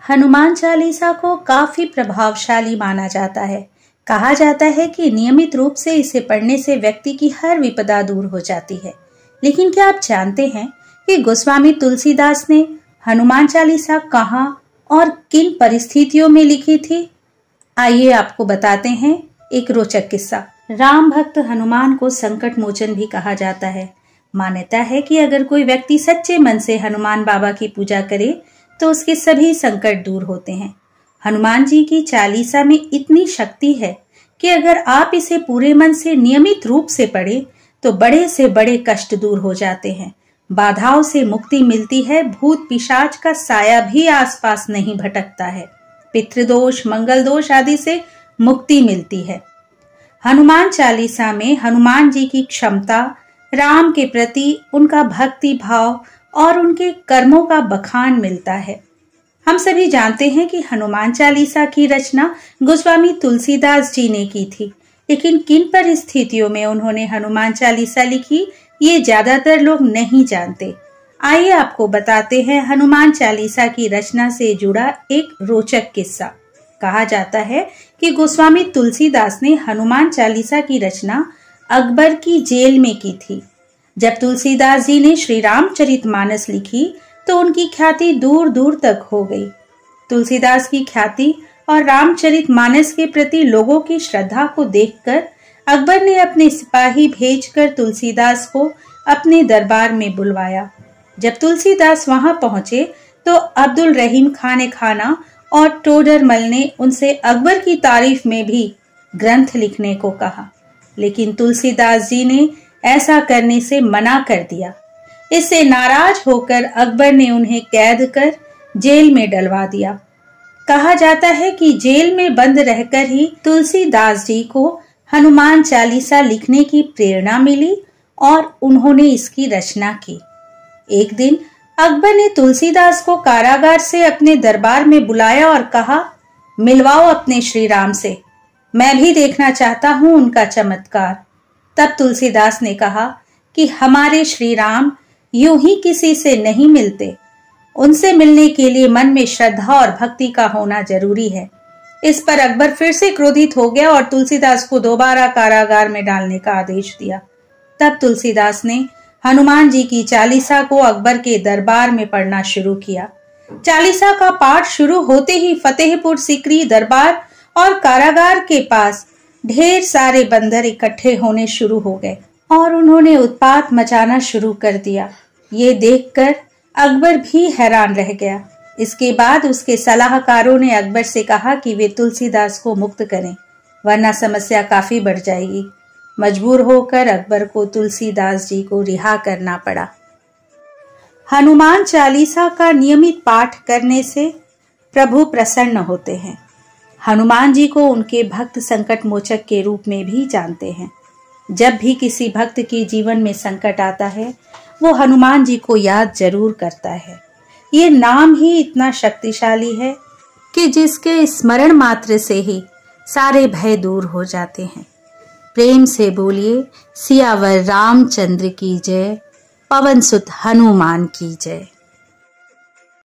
हनुमान चालीसा को काफी प्रभावशाली माना जाता है। कहा जाता है कि नियमित रूप से इसे पढ़ने से व्यक्ति की हर विपदा दूर हो जाती है। लेकिन क्या आप जानते हैं कि गोस्वामी तुलसीदास ने हनुमान चालीसा कहाँ और किन परिस्थितियों में लिखी थी? आइए आपको बताते हैं एक रोचक किस्सा। राम भक्त हनुमान को संकट मोचन भी कहा जाता है। मान्यता है कि अगर कोई व्यक्ति सच्चे मन से हनुमान बाबा की पूजा करे तो उसके सभी संकट दूर होते हैं। हनुमान जी की चालीसा में इतनी शक्ति है कि अगर आप इसे पूरे मन से नियमित रूप से पढ़ें तो बड़े से बड़े कष्ट दूर हो जाते हैं, बाधाओं से मुक्ति मिलती है, भूत पिशाच का साया भी आसपास नहीं भटकता है, पितृदोष मंगल दोष आदि से मुक्ति मिलती है। हनुमान चालीसा में हनुमान जी की क्षमता, राम के प्रति उनका भक्ति भाव और उनके कर्मों का बखान मिलता है। हम सभी जानते हैं कि हनुमान चालीसा की रचना गोस्वामी तुलसीदास जी ने की थी, लेकिन किन परिस्थितियों में उन्होंने हनुमान चालीसा लिखी ये ज्यादातर लोग नहीं जानते। आइए आपको बताते हैं हनुमान चालीसा की रचना से जुड़ा एक रोचक किस्सा। कहा जाता है कि गोस्वामी तुलसीदास ने हनुमान चालीसा की रचना अकबर की जेल में की थी। जब तुलसीदास जी ने श्री रामचरितमानस लिखी तो उनकी ख्याति दूर दूर तक हो गई। तुलसीदास की ख्याति और रामचरितमानस के प्रति लोगों की श्रद्धा को देखकर अकबर ने अपने सिपाही भेजकर तुलसीदास को अपने दरबार में बुलवाया। जब तुलसीदास वहां पहुंचे तो अब्दुल रहीम खान खाना और टोडरमल ने उनसे अकबर की तारीफ में भी ग्रंथ लिखने को कहा, लेकिन तुलसीदास जी ने ऐसा करने से मना कर दिया। इससे नाराज होकर अकबर ने उन्हें कैद कर जेल में डलवा दिया। कहा जाता है कि जेल में बंद रहकर ही तुलसीदास जी को हनुमान चालीसा लिखने की प्रेरणा मिली और उन्होंने इसकी रचना की। एक दिन अकबर ने तुलसीदास को कारागार से अपने दरबार में बुलाया और कहा, मिलवाओ अपने श्री राम से, मैं भी देखना चाहता हूं उनका चमत्कार। तब तुलसीदास ने कहा कि हमारे श्री राम यूं ही किसी से नहीं मिलते, उनसे मिलने के लिए मन में श्रद्धा और भक्ति का होना जरूरी है। इस पर अकबर फिर से क्रोधित हो गया और तुलसीदास को दोबारा कारागार में डालने का आदेश दिया। तब तुलसीदास ने हनुमान जी की चालीसा को अकबर के दरबार में पढ़ना शुरू किया। चालीसा का पाठ शुरू होते ही फतेहपुर सीकरी दरबार और कारागार के पास ढेर सारे बंदर इकट्ठे होने शुरू हो गए और उन्होंने उत्पात मचाना शुरू कर दिया। ये देखकर अकबर भी हैरान रह गया। इसके बाद उसके सलाहकारों ने अकबर से कहा कि वे तुलसीदास को मुक्त करें, वरना समस्या काफी बढ़ जाएगी। मजबूर होकर अकबर को तुलसीदास जी को रिहा करना पड़ा। हनुमान चालीसा का नियमित पाठ करने से प्रभु प्रसन्न होते हैं। हनुमान जी को उनके भक्त संकट मोचक के रूप में भी जानते हैं। जब भी किसी भक्त के जीवन में संकट आता है वो हनुमान जी को याद जरूर करता है। ये नाम ही इतना शक्तिशाली है कि जिसके स्मरण मात्र से ही सारे भय दूर हो जाते हैं। प्रेम से बोलिए, सियावर रामचंद्र की जय, पवन सुत हनुमान की जय।